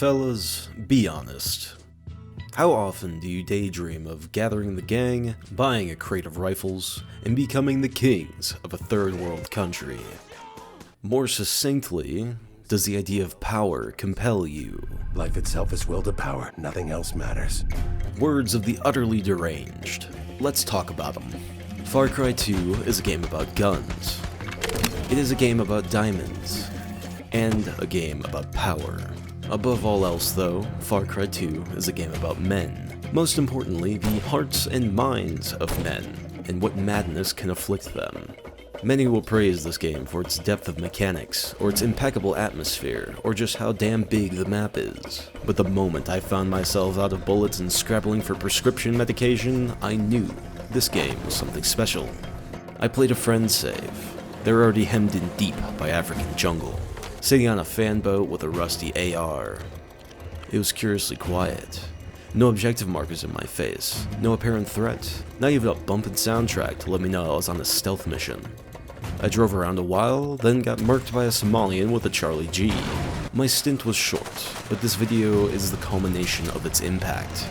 Fellas, be honest. How often do you daydream of gathering the gang, buying a crate of rifles, and becoming the kings of a third world country? More succinctly, does the idea of power compel you? Life itself is will to power, nothing else matters. Words of the utterly deranged. Let's talk about them. Far Cry 2 is a game about guns. It is a game about diamonds. And a game about power. Above all else though, Far Cry 2 is a game about men. Most importantly, the hearts and minds of men, and what madness can afflict them. Many will praise this game for its depth of mechanics, or its impeccable atmosphere, or just how damn big the map is. But the moment I found myself out of bullets and scrabbling for prescription medication, I knew this game was something special. I played a friend's save. They were already hemmed in deep by African jungle, sitting on a fan boat with a rusty AR. It was curiously quiet. No objective markers in my face, no apparent threat, not even a bumping soundtrack to let me know I was on a stealth mission. I drove around a while, then got murked by a Somalian with a Charlie G. My stint was short, but this video is the culmination of its impact.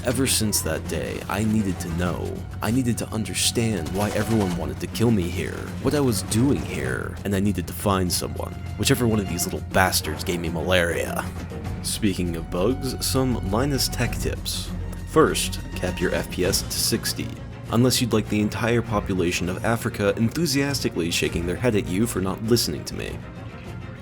Ever since that day, I needed to know. I needed to understand why everyone wanted to kill me here, what I was doing here, and I needed to find someone. Whichever one of these little bastards gave me malaria. Speaking of bugs, some Linus tech tips. First, cap your FPS to 60. Unless you'd like the entire population of Africa enthusiastically shaking their head at you for not listening to me.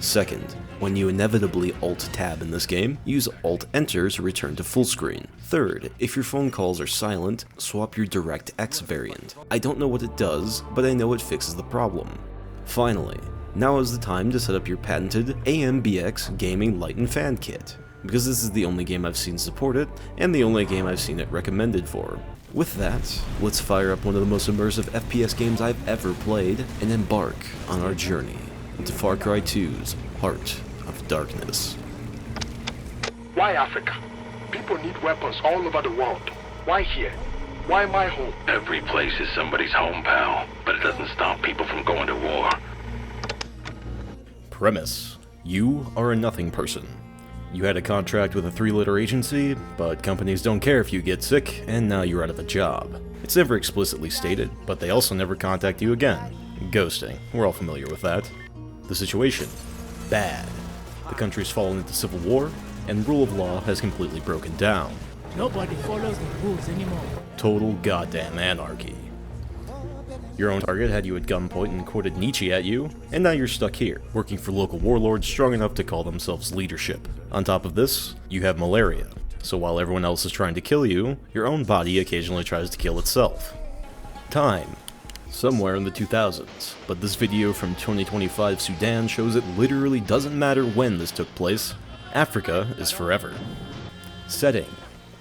Second, when you inevitably Alt-Tab in this game, use Alt-Enter to return to full screen. Third, if your phone calls are silent, swap your DirectX variant. I don't know what it does, but I know it fixes the problem. Finally, now is the time to set up your patented AMBX Gaming Light and Fan Kit, because this is the only game I've seen support it, and the only game I've seen it recommended for. With that, let's fire up one of the most immersive FPS games I've ever played, and embark on our journey into Far Cry 2's Heart of Darkness. Why Africa? People need weapons all over the world. Why here? Why my home? Every place is somebody's home, pal, but it doesn't stop people from going to war. Premise: you are a nothing person. You had a contract with a 3-letter agency, but companies don't care if you get sick, and now you're out of a job. It's never explicitly stated, but they also never contact you again. Ghosting. We're all familiar with that. The situation: bad. The country's fallen into civil war, and rule of law has completely broken down. Nobody follows the rules anymore. Total goddamn anarchy. Your own target had you at gunpoint and quoted Nietzsche at you, and now you're stuck here, working for local warlords strong enough to call themselves leadership. On top of this, you have malaria, so while everyone else is trying to kill you, your own body occasionally tries to kill itself. Time: somewhere in the 2000s, but this video from 2025 Sudan shows it literally doesn't matter when this took place. Africa is forever. Setting: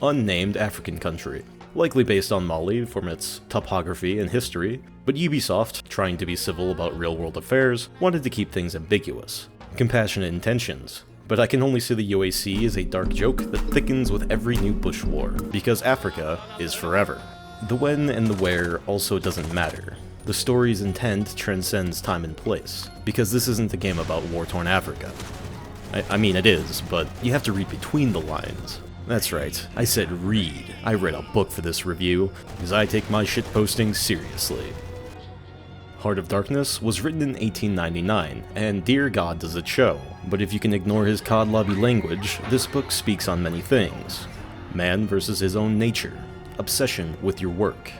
unnamed African country. Likely based on Mali from its topography and history, but Ubisoft, trying to be civil about real-world affairs, wanted to keep things ambiguous. Compassionate intentions. But I can only see the UAC as a dark joke that thickens with every new bush war, because Africa is forever. The when and the where also doesn't matter. The story's intent transcends time and place, because this isn't a game about war-torn Africa. I mean, it is, but you have to read between the lines. That's right, I said read. I read a book for this review, because I take my shitposting seriously. Heart of Darkness was written in 1899, and dear God does it show. But if you can ignore his COD lobby language, this book speaks on many things. Man versus his own nature. Obsession with your work.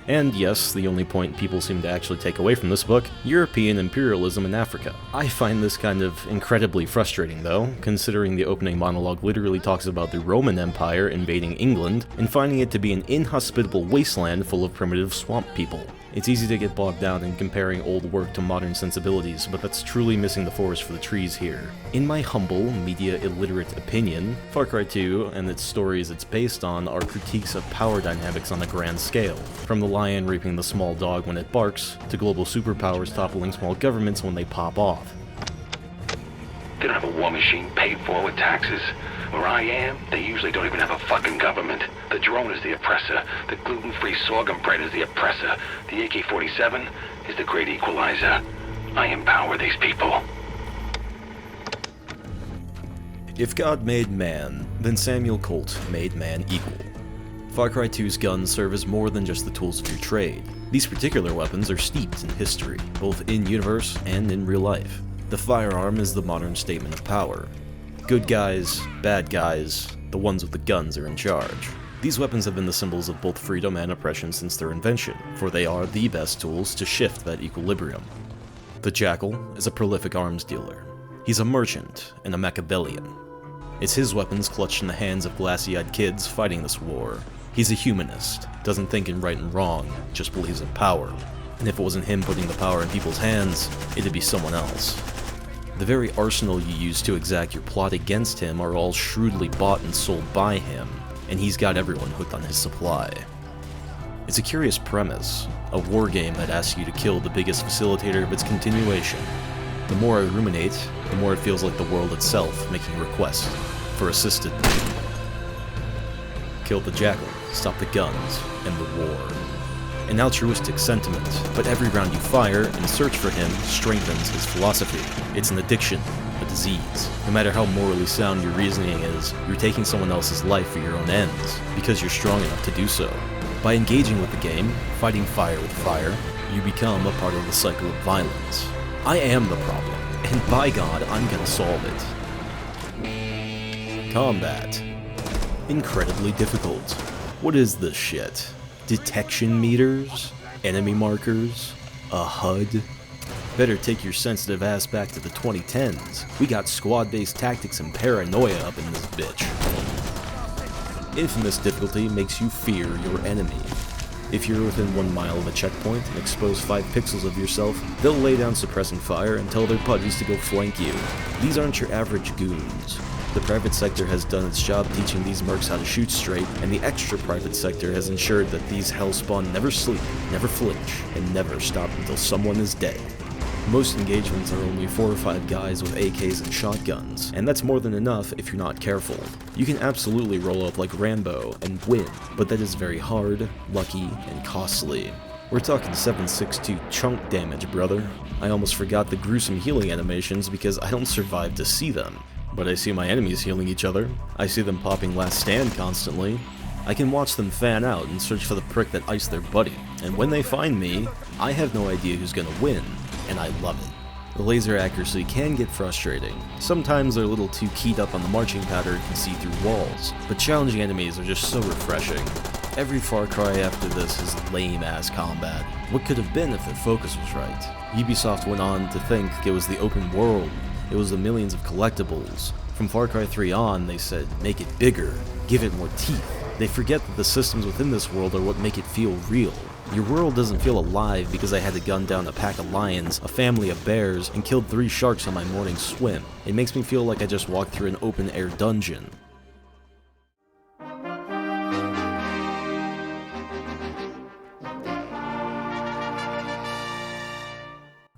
And yes, the only point people seem to actually take away from this book, European imperialism in Africa. I find this kind of incredibly frustrating though, considering the opening monologue literally talks about the Roman Empire invading England, and finding it to be an inhospitable wasteland full of primitive swamp people. It's easy to get bogged down in comparing old work to modern sensibilities, but that's truly missing the forest for the trees here. In my humble, media-illiterate opinion, Far Cry 2 and its stories it's based on are critiques of power dynamics on a grand scale, from the lion raping the small dog when it barks, to global superpowers toppling small governments when they pop off. They don't have a war machine paid for with taxes. Where I am, they usually don't even have a fucking government. The drone is the oppressor. The gluten-free sorghum bread is the oppressor. The AK-47 is the great equalizer. I empower these people. If God made man, then Samuel Colt made man equal. Far Cry 2's guns serve as more than just the tools of your trade. These particular weapons are steeped in history, both in-universe and in real life. The firearm is the modern statement of power. Good guys, bad guys, the ones with the guns are in charge. These weapons have been the symbols of both freedom and oppression since their invention, for they are the best tools to shift that equilibrium. The Jackal is a prolific arms dealer. He's a merchant and a Machiavellian. It's his weapons clutched in the hands of glassy-eyed kids fighting this war. He's a humanist, doesn't think in right and wrong, just believes in power. And if it wasn't him putting the power in people's hands, it'd be someone else. The very arsenal you use to exact your plot against him are all shrewdly bought and sold by him, and he's got everyone hooked on his supply. It's a curious premise, a war game that asks you to kill the biggest facilitator of its continuation. The more I ruminate, the more it feels like the world itself making requests for assisted. Kill the Jackal, stop the guns, end the war. An altruistic sentiment, but every round you fire in search for him strengthens his philosophy. It's an addiction, a disease. No matter how morally sound your reasoning is, you're taking someone else's life for your own ends, because you're strong enough to do so. By engaging with the game, fighting fire with fire, you become a part of the cycle of violence. I am the problem, and by God, I'm gonna solve it. Combat. Incredibly difficult. What is this shit? Detection meters? Enemy markers? A HUD? Better take your sensitive ass back to the 2010s. We got squad-based tactics and paranoia up in this bitch. Infamous difficulty makes you fear your enemy. If you're within 1 mile of a checkpoint and expose 5 pixels of yourself, they'll lay down suppressing fire and tell their pudgies to go flank you. These aren't your average goons. The private sector has done its job teaching these mercs how to shoot straight, and the extra private sector has ensured that these hellspawn never sleep, never flinch, and never stop until someone is dead. Most engagements are only 4 or 5 guys with AKs and shotguns, and that's more than enough if you're not careful. You can absolutely roll up like Rambo and win, but that is very hard, lucky, and costly. We're talking 7.62 chunk damage, brother. I almost forgot the gruesome healing animations because I don't survive to see them. But I see my enemies healing each other. I see them popping last stand constantly. I can watch them fan out and search for the prick that iced their buddy. And when they find me, I have no idea who's gonna win, and I love it. The laser accuracy can get frustrating. Sometimes they're a little too keyed up on the marching pattern and can see through walls, but challenging enemies are just so refreshing. Every Far Cry after this is lame-ass combat. What could have been if their focus was right? Ubisoft went on to think it was the open world. It was the millions of collectibles. From Far Cry 3 on, they said, make it bigger, give it more teeth. They forget that the systems within this world are what make it feel real. Your world doesn't feel alive because I had to gun down a pack of lions, a family of bears, and killed 3 sharks on my morning swim. It makes me feel like I just walked through an open-air dungeon.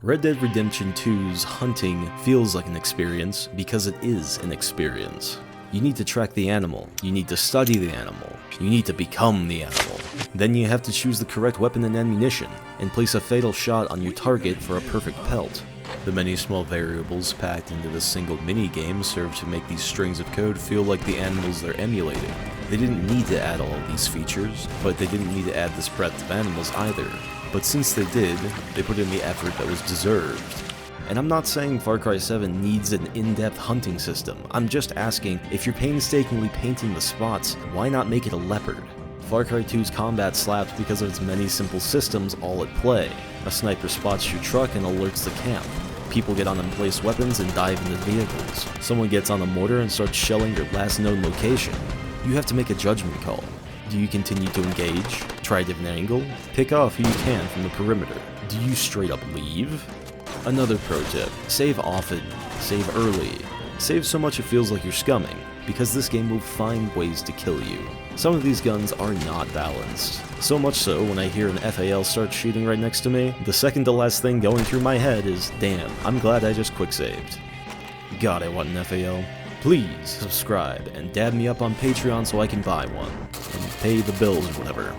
Red Dead Redemption 2's hunting feels like an experience because it is an experience. You need to track the animal, you need to study the animal, you need to become the animal. Then you have to choose the correct weapon and ammunition, and place a fatal shot on your target for a perfect pelt. The many small variables packed into this single mini-game serve to make these strings of code feel like the animals they're emulating. They didn't need to add all of these features, but they didn't need to add this breadth of animals either. But since they did, they put in the effort that was deserved. And I'm not saying Far Cry 7 needs an in-depth hunting system, I'm just asking, if you're painstakingly painting the spots, why not make it a leopard? Far Cry 2's combat slaps because of its many simple systems all at play. A sniper spots your truck and alerts the camp. People get on and place weapons and dive into vehicles. Someone gets on a mortar and starts shelling your last known location. You have to make a judgment call. Do you continue to engage? Try a different angle? Pick off who you can from the perimeter. Do you straight up leave? Another pro tip, save often, save early. Save so much it feels like you're scumming, because this game will find ways to kill you. Some of these guns are not balanced. So much so, when I hear an FAL start shooting right next to me, the second to last thing going through my head is, damn, I'm glad I just quick-saved. God, I want an FAL. Please subscribe and dab me up on Patreon so I can buy one, and pay the bills or whatever.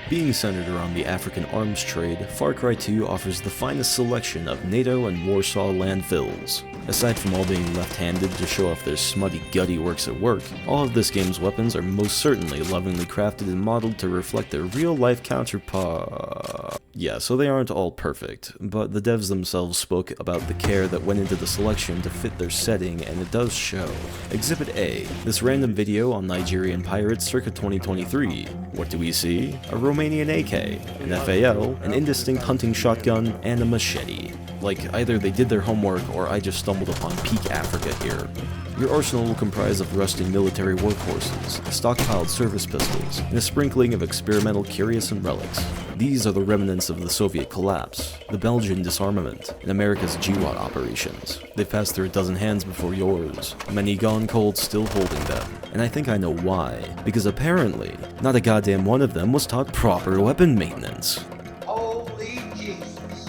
Being centered around the African arms trade, Far Cry 2 offers the finest selection of NATO and Warsaw landfills. Aside from all being left-handed to show off their smutty, gutty works at work, all of this game's weapons are most certainly lovingly crafted and modeled to reflect their real-life counterpart. Yeah, so they aren't all perfect, but the devs themselves spoke about the care that went into the selection to fit their setting, and it does show. Exhibit A, this random video on Nigerian pirates circa 2023. What do we see? A Romanian AK, an FAL, an indistinct hunting shotgun, and a machete. Like, either they did their homework or I just stumbled upon peak Africa here. Your arsenal will comprise of rusting military workhorses, stockpiled service pistols, and a sprinkling of experimental curious and relics. These are the remnants of the Soviet collapse, the Belgian disarmament, and America's GWAT operations. They've passed through a dozen hands before yours, many gone cold still holding them. And I think I know why, because apparently, not a goddamn one of them was taught proper weapon maintenance. Holy Jesus.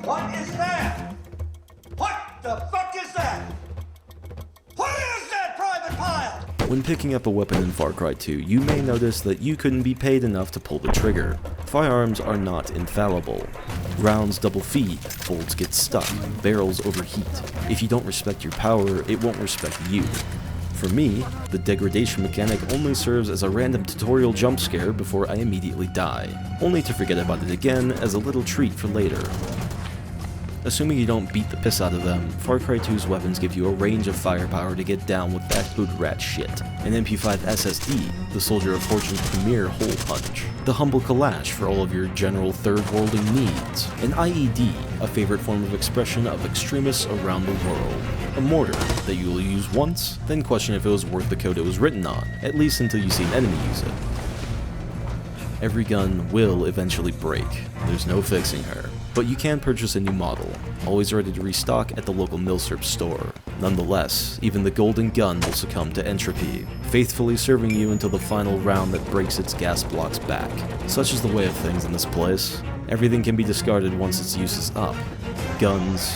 What is that? What the fuck is that? What is that, Private Pile? When picking up a weapon in Far Cry 2, you may notice that you couldn't be paid enough to pull the trigger. Firearms are not infallible. Rounds double feed, bolts get stuck, barrels overheat. If you don't respect your power, it won't respect you. For me, the degradation mechanic only serves as a random tutorial jump scare before I immediately die, only to forget about it again as a little treat for later. Assuming you don't beat the piss out of them, Far Cry 2's weapons give you a range of firepower to get down with that hood rat shit. An MP5 SSD, the Soldier of Fortune's premier hole punch. The humble Kalash for all of your general third-worlding needs. An IED, a favorite form of expression of extremists around the world. A mortar that you will use once, then question if it was worth the code it was written on, at least until you see an enemy use it. Every gun will eventually break, there's no fixing her. But you can purchase a new model, always ready to restock at the local milsurp store. Nonetheless, even the golden gun will succumb to entropy, faithfully serving you until the final round that breaks its gas blocks back. Such is the way of things in this place. Everything can be discarded once its use is up. Guns,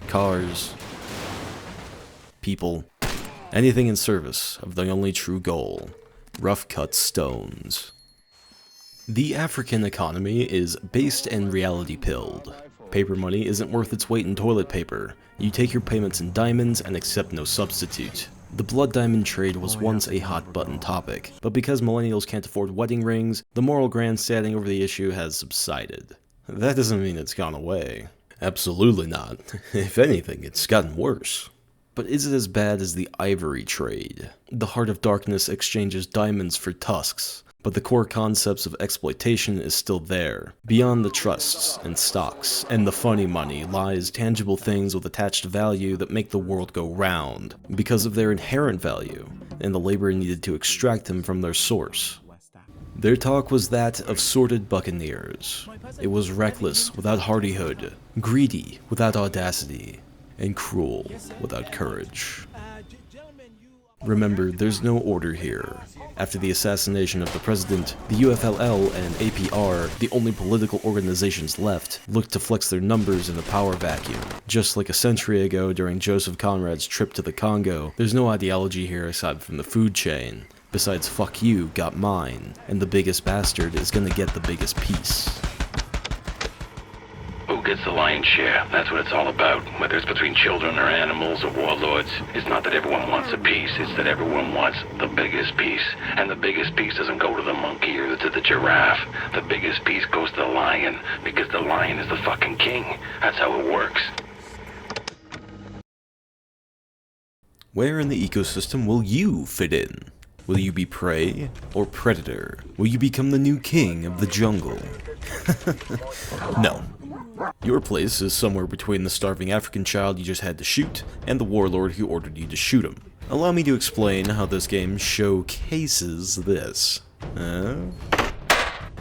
cars, people, anything in service of the only true goal, rough-cut stones. The African economy is based and reality-pilled. Paper money isn't worth its weight in toilet paper. You take your payments in diamonds and accept no substitute. The blood diamond trade was once a hot-button topic, but because millennials can't afford wedding rings, the moral grandstanding over the issue has subsided. That doesn't mean it's gone away. Absolutely not. If anything, it's gotten worse. But is it as bad as the ivory trade? The Heart of Darkness exchanges diamonds for tusks, but the core concepts of exploitation is still there. Beyond the trusts and stocks and the funny money lies tangible things with attached value that make the world go round, because of their inherent value, and the labor needed to extract them from their source. Their talk was that of sordid buccaneers. It was reckless without hardihood, greedy without audacity, and cruel without courage. Remember, there's no order here. After the assassination of the president, the UFLL and APR, the only political organizations left, looked to flex their numbers in a power vacuum. Just like a century ago during Joseph Conrad's trip to the Congo, there's no ideology here aside from the food chain. Besides fuck you, got mine, and the biggest bastard is gonna get the biggest piece. Who gets the lion's share? That's what it's all about. Whether it's between children or animals or warlords, it's not that everyone wants a piece, it's that everyone wants the biggest piece. And the biggest piece doesn't go to the monkey or to the giraffe. The biggest piece goes to the lion, because the lion is the fucking king. That's how it works. Where in the ecosystem will you fit in? Will you be prey or predator? Will you become the new king of the jungle? No. Your place is somewhere between the starving African child you just had to shoot and the warlord who ordered you to shoot him. Allow me to explain how this game showcases this.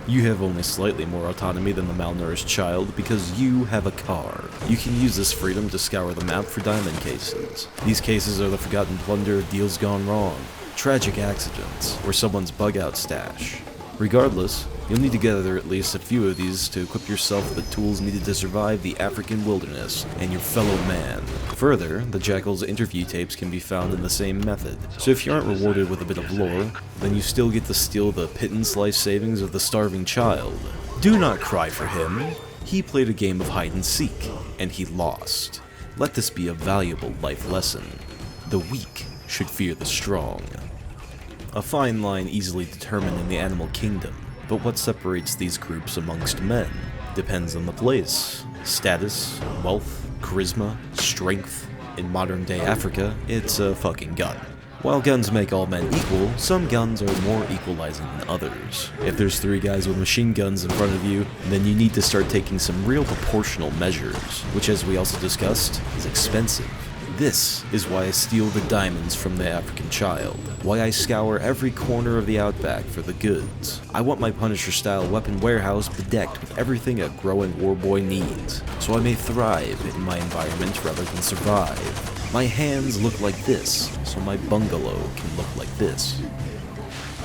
You have only slightly more autonomy than the malnourished child because you have a car. You can use this freedom to scour the map for diamond cases. These cases are the forgotten plunder of deals gone wrong, tragic accidents, or someone's bug-out stash. Regardless, You'll need to gather at least a few of these to equip yourself with the tools needed to survive the African wilderness and your fellow man. Further, the Jackal's interview tapes can be found in the same method, so if you aren't rewarded with a bit of lore, then you still get to steal the pittance life savings of the starving child. Do not cry for him. He played a game of hide and seek, and he lost. Let this be a valuable life lesson. The weak should fear the strong. A fine line easily determined in the animal kingdom, but what separates these groups amongst men depends on the place. Status, wealth, charisma, strength. In modern day Africa, it's a fucking gun. While guns make all men equal, some guns are more equalizing than others. If there's 3 guys with machine guns in front of you, then you need to start taking some real proportional measures, which, as we also discussed, is expensive. This is why I steal the diamonds from the African child, why I scour every corner of the outback for the goods. I want my Punisher-style weapon warehouse bedecked with everything a growing warboy needs, so I may thrive in my environment rather than survive. My hands look like this, so my bungalow can look like this.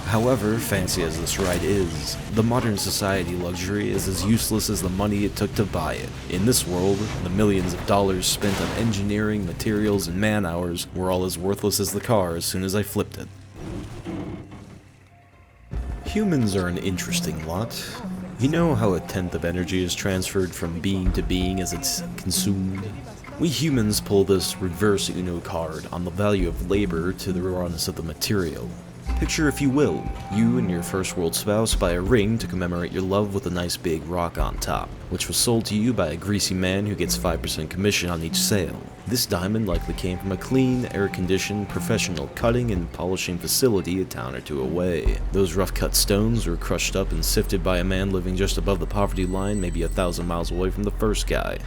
However fancy as this ride is, the modern society luxury is as useless as the money it took to buy it. In this world, the millions of dollars spent on engineering, materials, and man-hours were all as worthless as the car as soon as I flipped it. Humans are an interesting lot. You know how 1/10 of energy is transferred from being to being as it's consumed? We humans pull this reverse Uno card on the value of labor to the rawness of the material. Picture, if you will, you and your first world spouse buy a ring to commemorate your love with a nice big rock on top, which was sold to you by a greasy man who gets 5% commission on each sale. This diamond likely came from a clean, air-conditioned, professional cutting and polishing facility a town or 2 away. Those rough-cut stones were crushed up and sifted by a man living just above the poverty line, maybe 1,000 miles away from the first guy.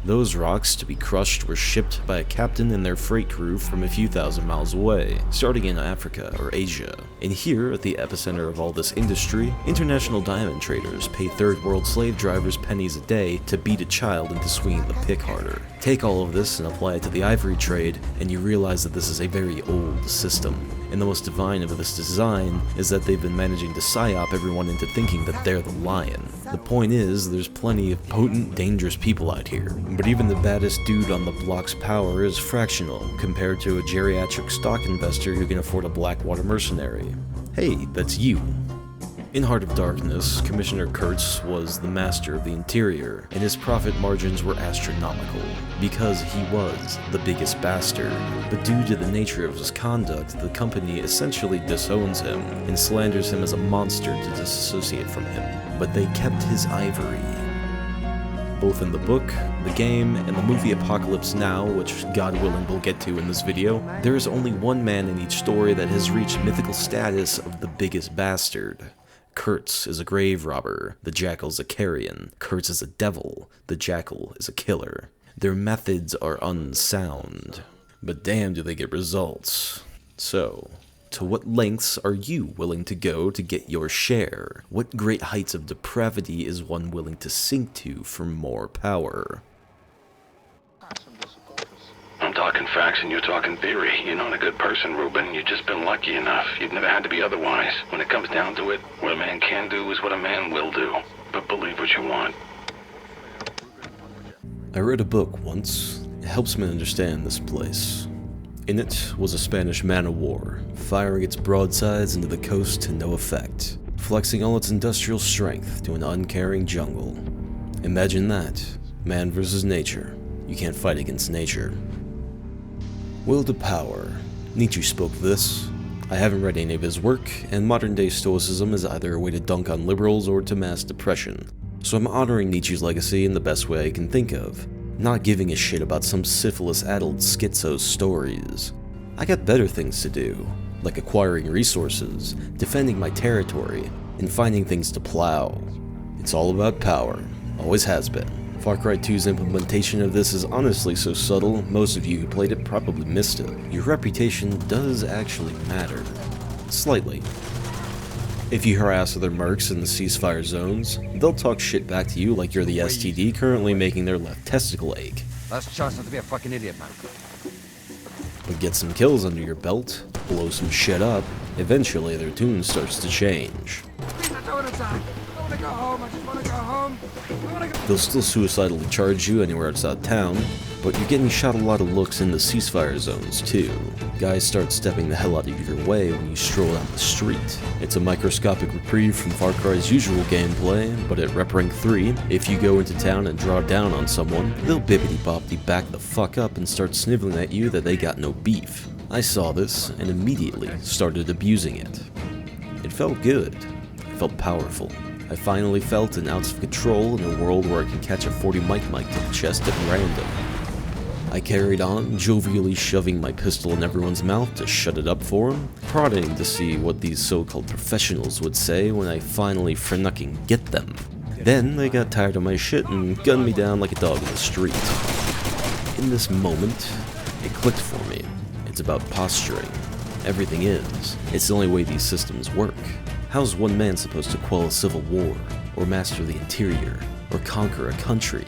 Those rocks to be crushed were shipped by a captain and their freight crew from a few thousand miles away, starting in Africa or Asia. And here, at the epicenter of all this industry, international diamond traders pay third world slave drivers pennies a day to beat a child into swinging the pick harder. Take all of this and apply it to the ivory trade, and you realize that this is a very old system. And the most divine of this design is that they've been managing to psyop everyone into thinking that they're the lion. The point is, there's plenty of potent, dangerous people out here, but even the baddest dude on the block's power is fractional compared to a geriatric stock investor who can afford a Blackwater mercenary. Hey, that's you. In Heart of Darkness, Commissioner Kurtz was the master of the interior, and his profit margins were astronomical, because he was the biggest bastard. But due to the nature of his conduct, the company essentially disowns him, and slanders him as a monster to disassociate from him. But they kept his ivory. Both in the book, the game, and the movie Apocalypse Now, which God willing we'll get to in this video, there is only one man in each story that has reached mythical status of the biggest bastard. Kurtz is a grave robber, the Jackal's a carrion. Kurtz is a devil, the Jackal is a killer. Their methods are unsound, but damn do they get results. So, to what lengths are you willing to go to get your share? What great heights of depravity is one willing to sink to for more power? I'm talking facts and you're talking theory. You're not a good person, Ruben. You've just been lucky enough. You've never had to be otherwise. When it comes down to it, what a man can do is what a man will do. But believe what you want. I read a book once. It helps me understand this place. In it was a Spanish man-of-war, firing its broadsides into the coast to no effect, flexing all its industrial strength to an uncaring jungle. Imagine that. Man versus nature. You can't fight against nature. Will to power. Nietzsche spoke this. I haven't read any of his work, and modern-day stoicism is either a way to dunk on liberals or to mass depression. So I'm honoring Nietzsche's legacy in the best way I can think of, not giving a shit about some syphilis-addled schizo's stories. I got better things to do, like acquiring resources, defending my territory, and finding things to plow. It's all about power. Always has been. Far Cry 2's implementation of this is honestly so subtle, most of you who played it probably missed it. Your reputation does actually matter. Slightly. If you harass other mercs in the ceasefire zones, they'll talk shit back to you like you're the STD currently making their left testicle ache. Last chance not to be a fucking idiot, man. But get some kills under your belt, blow some shit up, eventually their tune starts to change. They'll still suicidally charge you anywhere outside town, but you're getting shot a lot of looks in the ceasefire zones too. Guys start stepping the hell out of your way when you stroll down the street. It's a microscopic reprieve from Far Cry's usual gameplay, but at Rep Rank 3, if you go into town and draw down on someone, they'll bippity-boppity back the fuck up and start sniveling at you that they got no beef. I saw this and immediately started abusing it. It felt good. It felt powerful. I finally felt an ounce of control in a world where I can catch a 40 mic to the chest at random. I carried on, jovially shoving my pistol in everyone's mouth to shut it up for them, prodding to see what these so-called professionals would say when I finally frenucking get them. Then they got tired of my shit and gunned me down like a dog in the street. In this moment, it clicked for me. It's about posturing. Everything is. It's the only way these systems work. How's one man supposed to quell a civil war, or master the interior, or conquer a country?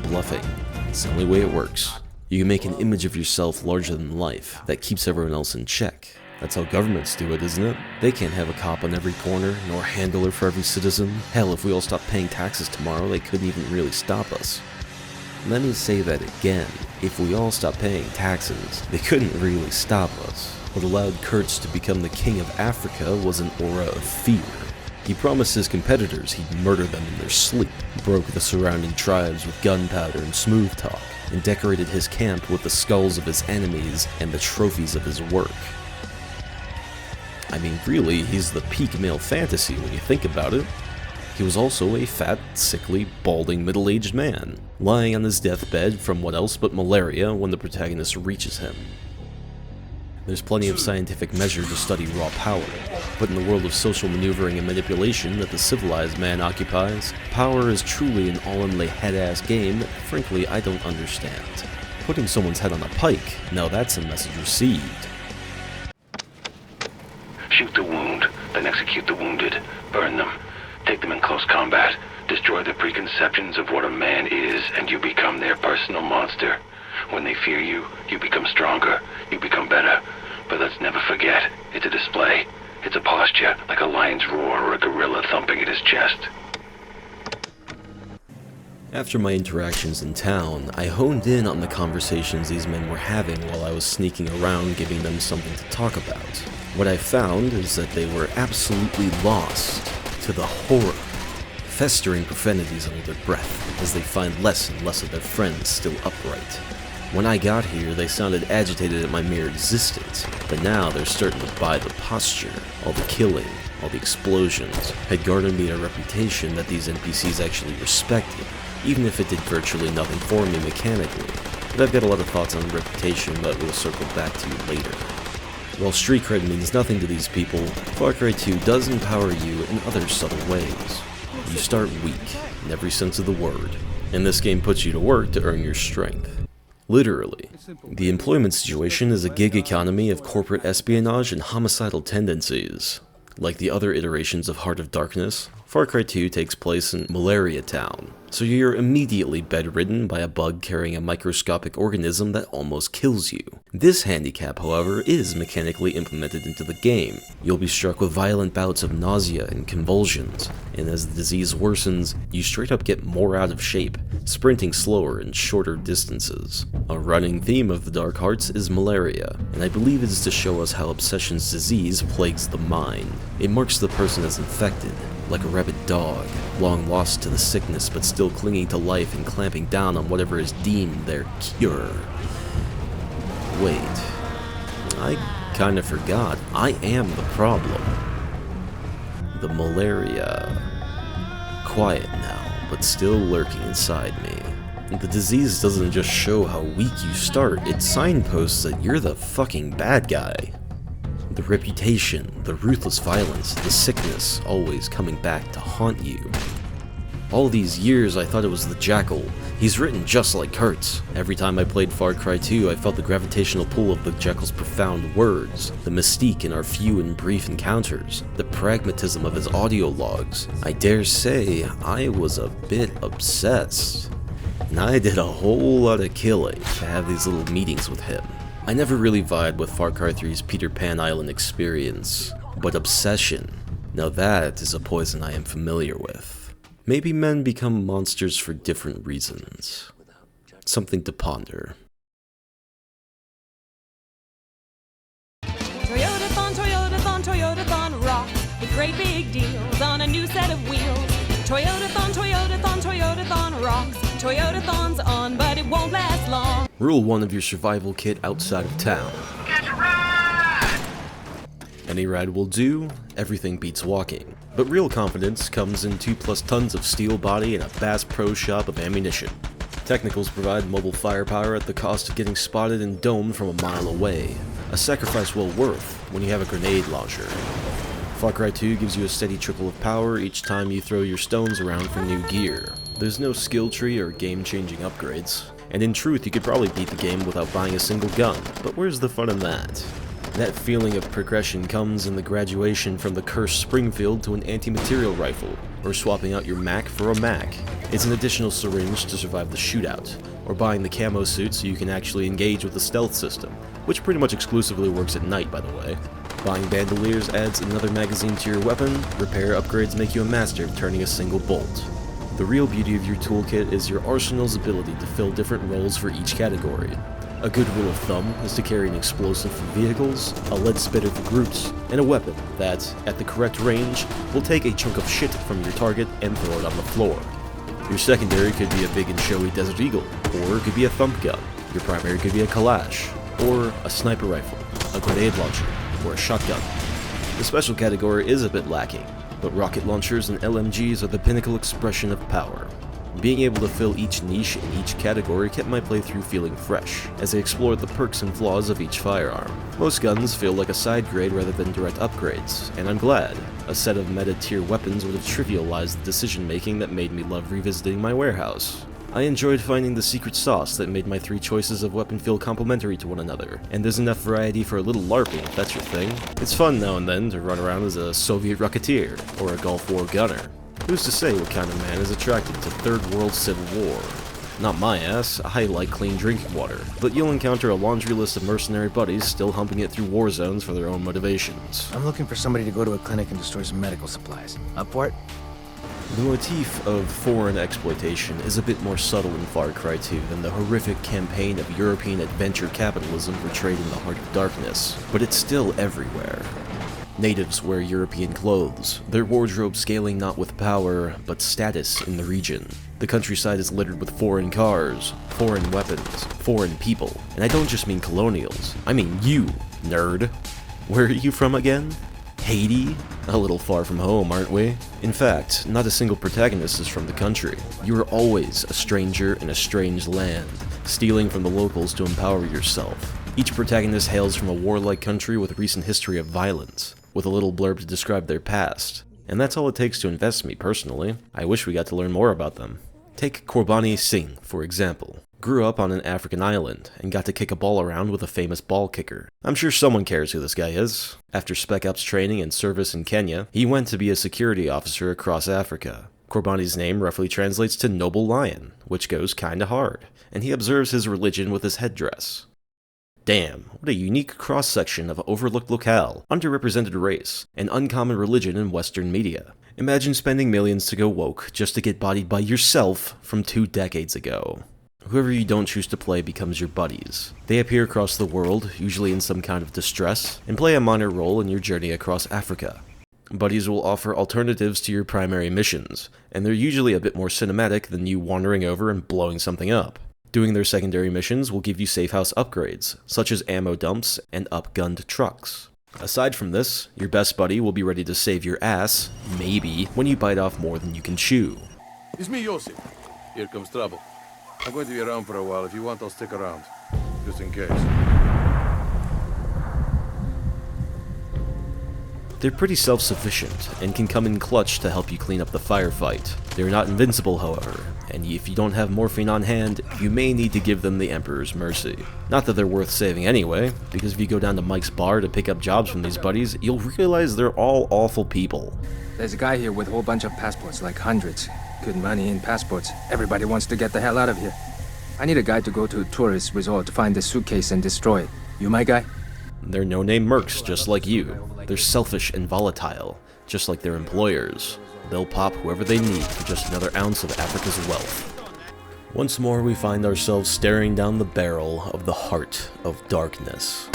Bluffing. It's the only way it works. You can make an image of yourself larger than life that keeps everyone else in check. That's how governments do it, isn't it? They can't have a cop on every corner, nor a handler for every citizen. Hell, if we all stopped paying taxes tomorrow, they couldn't even really stop us. Let me say that again. If we all stopped paying taxes, they couldn't really stop us. What allowed Kurtz to become the king of Africa was an aura of fear. He promised his competitors he'd murder them in their sleep, broke the surrounding tribes with gunpowder and smooth talk, and decorated his camp with the skulls of his enemies and the trophies of his work. I mean, really, he's the peak male fantasy when you think about it. He was also a fat, sickly, balding middle-aged man, lying on his deathbed from what else but malaria when the protagonist reaches him. There's plenty of scientific measure to study raw power, but in the world of social maneuvering and manipulation that the civilized man occupies, power is truly an all-in-lay-head-ass game that, frankly, I don't understand. Putting someone's head on a pike, now that's a message received. Shoot the wound, then execute the wounded. Burn them. Take them in close combat. Destroy their preconceptions of what a man is, and you become their personal monster. When they fear you, you become stronger, you become better. But let's never forget, it's a display. It's a posture, like a lion's roar or a gorilla thumping at his chest. After my interactions in town, I honed in on the conversations these men were having while I was sneaking around giving them something to talk about. What I found is that they were absolutely lost to the horror, festering profanities under their breath as they find less and less of their friends still upright. When I got here, they sounded agitated at my mere existence, but now they're starting to buy the posture. All the killing, all the explosions, had garnered me a reputation that these NPCs actually respected, even if it did virtually nothing for me mechanically. But I've got a lot of thoughts on reputation that we'll circle back to later. While street cred means nothing to these people, Far Cry 2 does empower you in other subtle ways. You start weak, in every sense of the word, and this game puts you to work to earn your strength. Literally. The employment situation is a gig economy of corporate espionage and homicidal tendencies. Like the other iterations of Heart of Darkness, Far Cry 2 takes place in Malaria town, so you're immediately bedridden by a bug carrying a microscopic organism that almost kills you. This handicap, however, is mechanically implemented into the game. You'll be struck with violent bouts of nausea and convulsions, and as the disease worsens, you straight up get more out of shape, sprinting slower and shorter distances. A running theme of the Dark Hearts is malaria, and I believe it is to show us how obsession's disease plagues the mind. It marks the person as infected, like a rabid dog, long lost to the sickness but still clinging to life and clamping down on whatever is deemed their cure. Wait, I kinda forgot. I am the problem. The malaria. Quiet now, but still lurking inside me. The disease doesn't just show how weak you start, it signposts that you're the fucking bad guy. The reputation, the ruthless violence, the sickness always coming back to haunt you. All these years I thought it was the Jackal. He's written just like Kurtz. Every time I played Far Cry 2, I felt the gravitational pull of the Jackal's profound words, the mystique in our few and brief encounters, the pragmatism of his audio logs. I dare say I was a bit obsessed. And I did a whole lot of killing to have these little meetings with him. I never really vibed with Far Cry 3's Peter Pan Island experience, but obsession, now that is a poison I am familiar with. Maybe men become monsters for different reasons. Something to ponder. Toyotathon rocks with great big deals on a new set of wheels. Toyotathon rocks. Toyotathon's on, but it won't last long. Rule 1 of your survival kit outside of town. Get right! Any ride will do, everything beats walking. But real confidence comes in 2+ tons of steel body and a Bass Pro Shop of ammunition. Technicals provide mobile firepower at the cost of getting spotted and domed from a mile away. A sacrifice well worth when you have a grenade launcher. Far Cry 2 gives you a steady trickle of power each time you throw your stones around for new gear. There's no skill tree or game-changing upgrades, and in truth you could probably beat the game without buying a single gun, but where's the fun in that? That feeling of progression comes in the graduation from the cursed Springfield to an anti-material rifle, or swapping out your Mac for a Mac. It's an additional syringe to survive the shootout, or buying the camo suit so you can actually engage with the stealth system, which pretty much exclusively works at night, by the way. Buying bandoliers adds another magazine to your weapon, repair upgrades make you a master of turning a single bolt. The real beauty of your toolkit is your arsenal's ability to fill different roles for each category. A good rule of thumb is to carry an explosive for vehicles, a lead spitter for groups, and a weapon that, at the correct range, will take a chunk of shit from your target and throw it on the floor. Your secondary could be a big and showy Desert Eagle, or it could be a thump gun. Your primary could be a Kalash, or a sniper rifle, a grenade launcher, or a shotgun. The special category is a bit lacking, but rocket launchers and LMGs are the pinnacle expression of power. Being able to fill each niche in each category kept my playthrough feeling fresh, as I explored the perks and flaws of each firearm. Most guns feel like a side grade rather than direct upgrades, and I'm glad. A set of meta-tier weapons would have trivialized the decision-making that made me love revisiting my warehouse. I enjoyed finding the secret sauce that made my 3 choices of weapon feel complementary to one another, and there's enough variety for a little LARPing if that's your thing. It's fun now and then to run around as a Soviet rocketeer, or a Gulf War gunner. Who's to say what kind of man is attracted to Third World Civil War? Not my ass, I like clean drinking water, but you'll encounter a laundry list of mercenary buddies still humping it through war zones for their own motivations. I'm looking for somebody to go to a clinic and destroy some medical supplies. Up for it? The motif of foreign exploitation is a bit more subtle in Far Cry 2 than the horrific campaign of European adventure capitalism portrayed in the Heart of Darkness, but it's still everywhere. Natives wear European clothes, their wardrobe scaling not with power, but status in the region. The countryside is littered with foreign cars, foreign weapons, foreign people, and I don't just mean colonials, I mean you, nerd. Where are you from again? Haiti? A little far from home, aren't we? In fact, not a single protagonist is from the country. You are always a stranger in a strange land, stealing from the locals to empower yourself. Each protagonist hails from a warlike country with a recent history of violence, with a little blurb to describe their past. And that's all it takes to invest me personally. I wish we got to learn more about them. Take Corbani Singh, for example. Grew up on an African island, and got to kick a ball around with a famous ball kicker. I'm sure someone cares who this guy is. After Spec Ops training and service in Kenya, he went to be a security officer across Africa. Corbani's name roughly translates to Noble Lion, which goes kinda hard, and he observes his religion with his headdress. Damn, what a unique cross-section of overlooked locale, underrepresented race, and uncommon religion in Western media. Imagine spending millions to go woke just to get bodied by yourself from 2 decades ago. Whoever you don't choose to play becomes your buddies. They appear across the world, usually in some kind of distress, and play a minor role in your journey across Africa. Buddies will offer alternatives to your primary missions, and they're usually a bit more cinematic than you wandering over and blowing something up. Doing their secondary missions will give you safe house upgrades, such as ammo dumps and upgunned trucks. Aside from this, your best buddy will be ready to save your ass, maybe, when you bite off more than you can chew. It's me, Yossi. Here comes trouble. I'm going to be around for a while. If you want, I'll stick around. Just in case. They're pretty self-sufficient, and can come in clutch to help you clean up the firefight. They're not invincible, however, and if you don't have morphine on hand, you may need to give them the Emperor's mercy. Not that they're worth saving anyway, because if you go down to Mike's bar to pick up jobs from these buddies, you'll realize they're all awful people. There's a guy here with a whole bunch of passports, like hundreds. Good money in passports. Everybody wants to get the hell out of here. I need a guy to go to a tourist resort to find the suitcase and destroy it. You my guy? They're no-name mercs just like you. They're selfish and volatile, just like their employers. They'll pop whoever they need for just another ounce of Africa's wealth. Once more, we find ourselves staring down the barrel of the heart of darkness.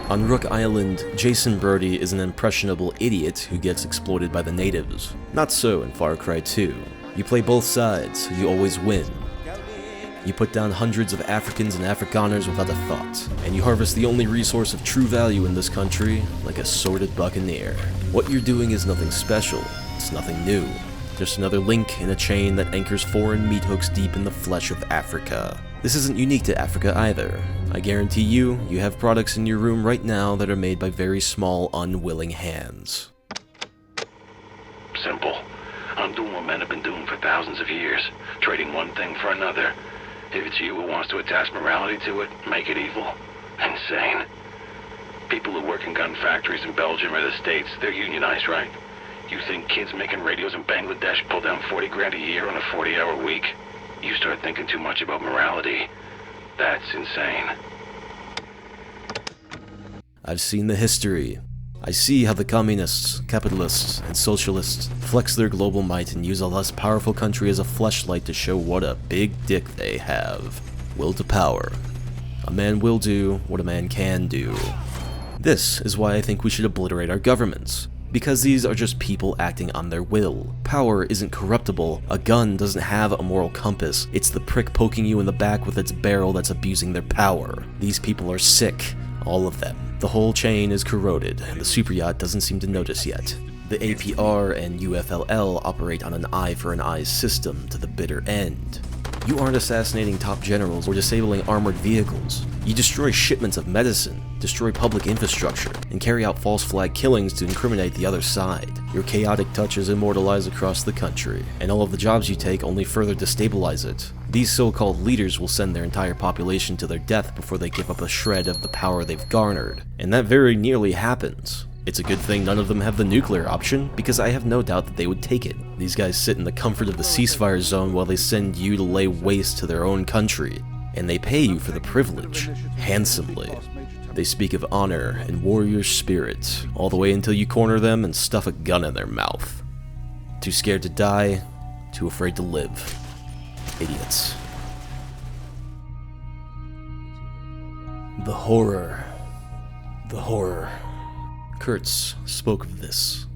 On Rook Island, Jason Brody is an impressionable idiot who gets exploited by the natives. Not so in Far Cry 2. You play both sides, so you always win. You put down hundreds of Africans and Afrikaners without a thought, and you harvest the only resource of true value in this country like a sordid buccaneer. What you're doing is nothing special, it's nothing new. Just another link in a chain that anchors foreign meat hooks deep in the flesh of Africa. This isn't unique to Africa either. I guarantee you have products in your room right now that are made by very small, unwilling hands. Simple. I'm doing what men have been doing for thousands of years, trading one thing for another. If it's you who wants to attach morality to it, make it evil. Insane. People who work in gun factories in Belgium or the States, they're unionized, right? You think kids making radios in Bangladesh pull down 40 grand a year on a 40-hour week? You start thinking too much about morality. That's insane. I've seen the history. I see how the communists, capitalists, and socialists flex their global might and use a less powerful country as a fleshlight to show what a big dick they have. Will to power. A man will do what a man can do. This is why I think we should obliterate our governments. Because these are just people acting on their will. Power isn't corruptible, a gun doesn't have a moral compass, it's the prick poking you in the back with its barrel that's abusing their power. These people are sick, all of them. The whole chain is corroded, and the super yacht doesn't seem to notice yet. The APR and UFLL operate on an eye for an eye system to the bitter end. You aren't assassinating top generals or disabling armored vehicles. You destroy shipments of medicine, destroy public infrastructure, and carry out false flag killings to incriminate the other side. Your chaotic touch is immortalized across the country, and all of the jobs you take only further destabilize it. These so-called leaders will send their entire population to their death before they give up a shred of the power they've garnered, and that very nearly happens. It's a good thing none of them have the nuclear option, because I have no doubt that they would take it. These guys sit in the comfort of the ceasefire zone while they send you to lay waste to their own country, and they pay you for the privilege, handsomely. They speak of honor and warrior spirit, all the way until you corner them and stuff a gun in their mouth. Too scared to die, too afraid to live. Idiots. The horror. The horror. Kurtz spoke of this.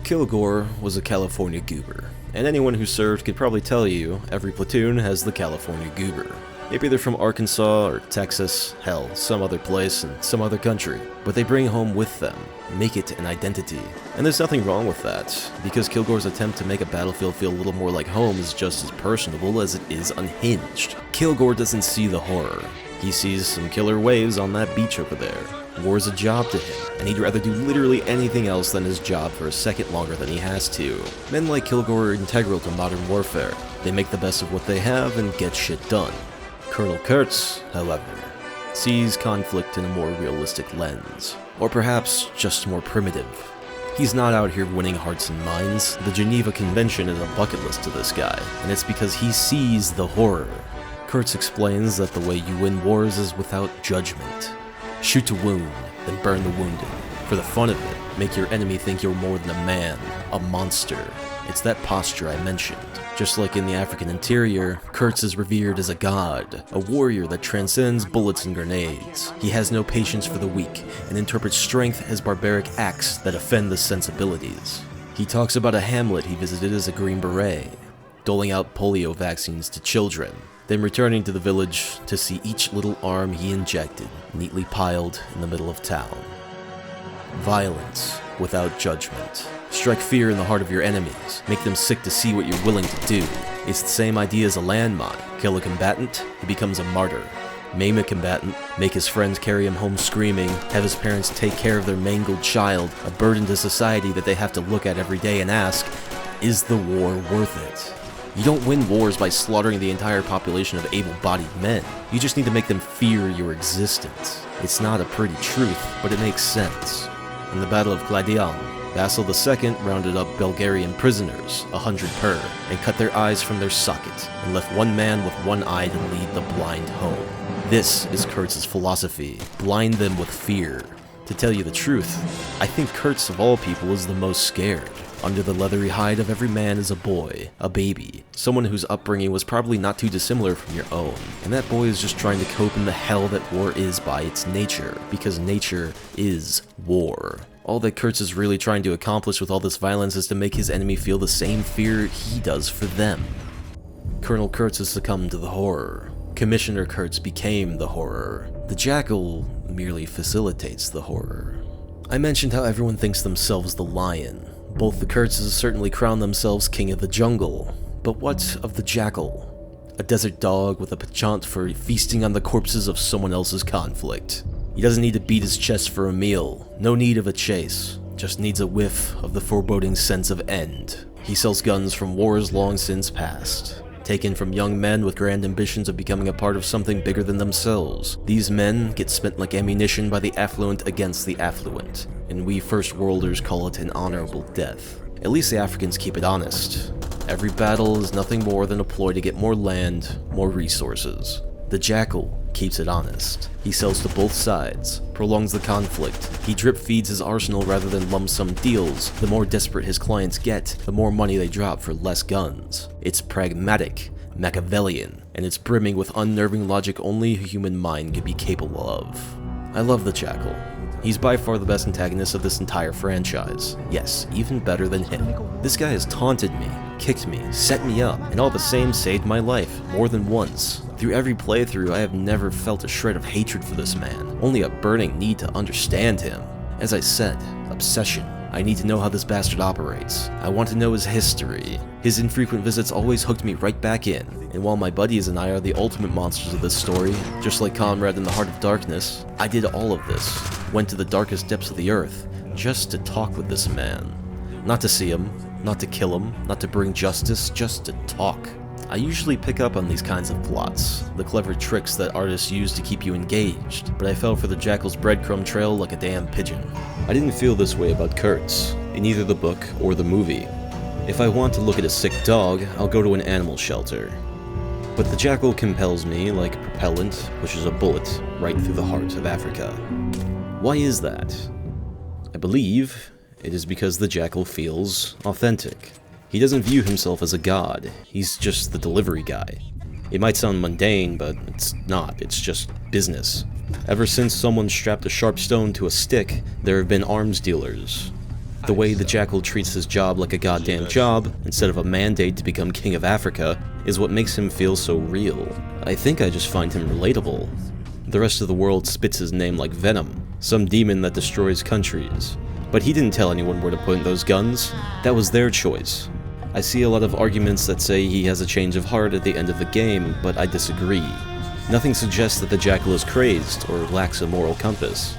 Kilgore was a California goober, and anyone who served could probably tell you every platoon has the California goober. Maybe they're from Arkansas or Texas, hell, some other place in some other country, but they bring home with them, make it an identity. And there's nothing wrong with that, because Kilgore's attempt to make a battlefield feel a little more like home is just as personable as it is unhinged. Kilgore doesn't see the horror. He sees some killer waves on that beach over there. War is a job to him, and he'd rather do literally anything else than his job for a second longer than he has to. Men like Kilgore are integral to modern warfare. They make the best of what they have and get shit done. Colonel Kurtz, however, sees conflict in a more realistic lens, or perhaps just more primitive. He's not out here winning hearts and minds. The Geneva Convention is a bucket list to this guy, and it's because he sees the horror. Kurtz explains that the way you win wars is without judgment. Shoot to wound, then burn the wounded. For the fun of it, make your enemy think you're more than a man, a monster. It's that posture I mentioned. Just like in the African interior, Kurtz is revered as a god, a warrior that transcends bullets and grenades. He has no patience for the weak, and interprets strength as barbaric acts that offend the sensibilities. He talks about a hamlet he visited as a Green Beret, doling out polio vaccines to children, then returning to the village to see each little arm he injected neatly piled in the middle of town. Violence without judgment. Strike fear in the heart of your enemies. Make them sick to see what you're willing to do. It's the same idea as a landmine. Kill a combatant, he becomes a martyr. Maim a combatant, make his friends carry him home screaming, have his parents take care of their mangled child, a burden to society that they have to look at every day and ask, is the war worth it? You don't win wars by slaughtering the entire population of able-bodied men. You just need to make them fear your existence. It's not a pretty truth, but it makes sense. In the Battle of Cladian, Vassal II rounded up Bulgarian prisoners, 100 per, and cut their eyes from their socket, and left one man with one eye to lead the blind home. This is Kurtz's philosophy. Blind them with fear. To tell you the truth, I think Kurtz of all people is the most scared. Under the leathery hide of every man is a boy, a baby, someone whose upbringing was probably not too dissimilar from your own, and that boy is just trying to cope in the hell that war is by its nature, because nature is war. All that Kurtz is really trying to accomplish with all this violence is to make his enemy feel the same fear he does for them. Colonel Kurtz has succumbed to the horror. Commissioner Kurtz became the horror. The Jackal merely facilitates the horror. I mentioned how everyone thinks themselves the lion. Both the Kurtzes certainly crown themselves king of the jungle. But what of the Jackal? A desert dog with a penchant for feasting on the corpses of someone else's conflict. He doesn't need to beat his chest for a meal, no need of a chase, just needs a whiff of the foreboding sense of end. He sells guns from wars long since past, taken from young men with grand ambitions of becoming a part of something bigger than themselves. These men get spent like ammunition by the affluent against the affluent, and we first worlders call it an honorable death. At least the Africans keep it honest. Every battle is nothing more than a ploy to get more land, more resources. The Jackal keeps it honest. He sells to both sides, prolongs the conflict. He drip feeds his arsenal rather than lump sum deals. The more desperate his clients get, the more money they drop for less guns. It's pragmatic, Machiavellian, and it's brimming with unnerving logic only a human mind could be capable of. I love the Jackal. He's by far the best antagonist of this entire franchise. Yes, even better than him. This guy has taunted me, kicked me, set me up, and all the same saved my life more than once. Through every playthrough, I have never felt a shred of hatred for this man, only a burning need to understand him. As I said, obsession. I need to know how this bastard operates. I want to know his history. His infrequent visits always hooked me right back in, and while my buddies and I are the ultimate monsters of this story, just like Conrad in the Heart of Darkness, I did all of this, went to the darkest depths of the earth, just to talk with this man. Not to see him, not to kill him, not to bring justice, just to talk. I usually pick up on these kinds of plots, the clever tricks that artists use to keep you engaged, but I fell for the Jackal's breadcrumb trail like a damn pigeon. I didn't feel this way about Kurtz, in either the book or the movie. If I want to look at a sick dog, I'll go to an animal shelter. But the Jackal compels me like a propellant pushes a bullet right through the heart of Africa. Why is that? I believe it is because the Jackal feels authentic. He doesn't view himself as a god, he's just the delivery guy. It might sound mundane, but it's not, it's just business. Ever since someone strapped a sharp stone to a stick, there have been arms dealers. The way the Jackal treats his job like a goddamn job, instead of a mandate to become king of Africa, is what makes him feel so real. I think I just find him relatable. The rest of the world spits his name like venom, some demon that destroys countries. But he didn't tell anyone where to point those guns, that was their choice. I see a lot of arguments that say he has a change of heart at the end of the game, but I disagree. Nothing suggests that the Jackal is crazed or lacks a moral compass.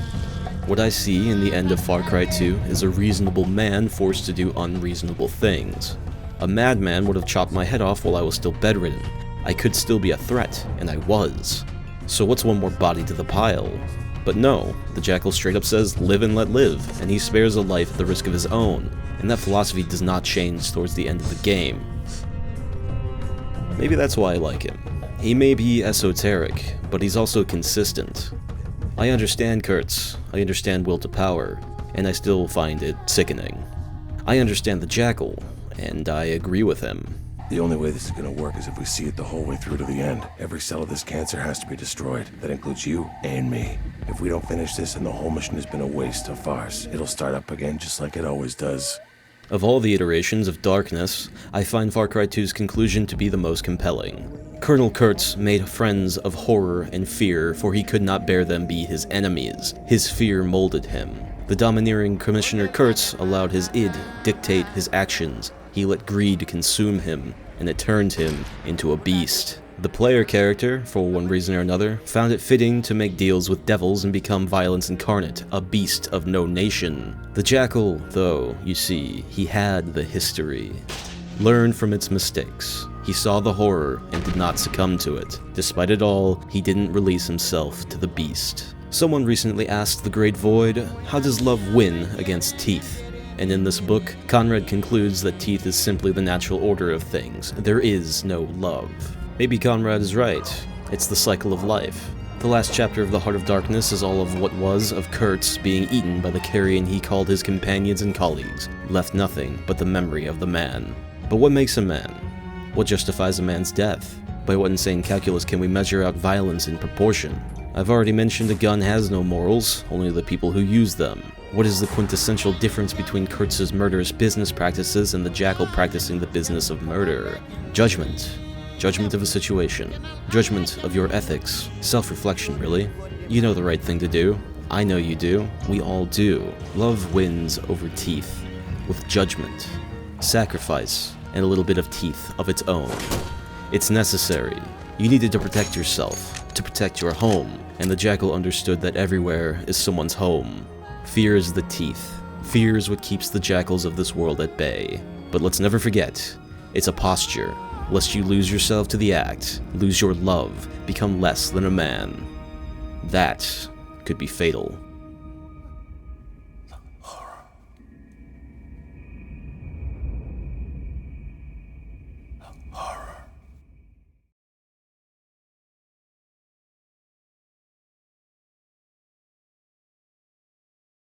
What I see in the end of Far Cry 2 is a reasonable man forced to do unreasonable things. A madman would have chopped my head off while I was still bedridden. I could still be a threat, and I was. So what's one more body to the pile? But no, the Jackal straight up says live and let live, and he spares a life at the risk of his own, and that philosophy does not change towards the end of the game. Maybe that's why I like him. He may be esoteric, but he's also consistent. I understand Kurtz, I understand will to power, and I still find it sickening. I understand the Jackal, and I agree with him. The only way this is gonna work is if we see it the whole way through to the end. Every cell of this cancer has to be destroyed. That includes you and me. If we don't finish this, then the whole mission has been a waste, a farce. It'll start up again just like it always does. Of all the iterations of darkness, I find Far Cry 2's conclusion to be the most compelling. Colonel Kurtz made friends of horror and fear, for he could not bear them be his enemies. His fear molded him. The domineering Commissioner Kurtz allowed his id dictate his actions. He let greed consume him, and it turned him into a beast. The player character, for one reason or another, found it fitting to make deals with devils and become violence incarnate, a beast of no nation. The Jackal, though, you see, he had the history. Learned from its mistakes. He saw the horror and did not succumb to it. Despite it all, he didn't release himself to the beast. Someone recently asked the Great Void, how does love win against teeth? And in this book, Conrad concludes that teeth is simply the natural order of things. There is no love. Maybe Conrad is right. It's the cycle of life. The last chapter of The Heart of Darkness is all of what was of Kurtz being eaten by the carrion he called his companions and colleagues, left nothing but the memory of the man. But what makes a man? What justifies a man's death? By what insane calculus can we measure out violence in proportion? I've already mentioned a gun has no morals, only the people who use them. What is the quintessential difference between Kurtz's murderous business practices and the Jackal practicing the business of murder? Judgment. Judgment of a situation. Judgment of your ethics. Self-reflection, really. You know the right thing to do. I know you do. We all do. Love wins over teeth. With judgment. Sacrifice. And a little bit of teeth of its own. It's necessary. You needed to protect yourself. To protect your home. And the Jackal understood that everywhere is someone's home. Fear is the teeth. Fear is what keeps the Jackals of this world at bay. But let's never forget, it's a posture. Lest you lose yourself to the act, lose your love, become less than a man. That could be fatal.